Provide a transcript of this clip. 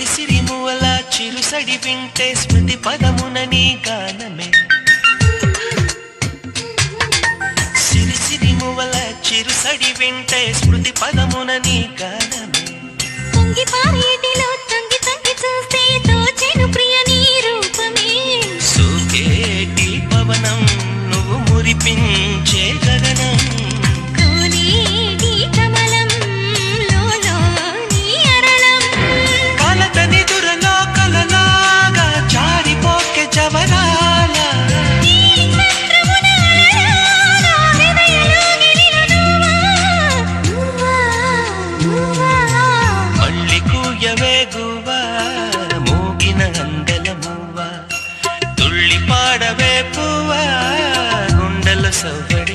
సిరి మువల చిరుసడి వింటే స్మృతి పదమున నీ గానమే సిరి మువల చిరుసడి వింటే స్మృతి పదమున నీ గానమే పొంగి పారేటిలో తంగి తంగి చూస్తే తోచెను ప్రియ నీ రూపమే సోకేటి పవనం నువ్వు మురిపించే గగనం మూగిన అందల మువ్వ తుళ్ళి పాడవే పువ్వ గుండెల సవ్వడి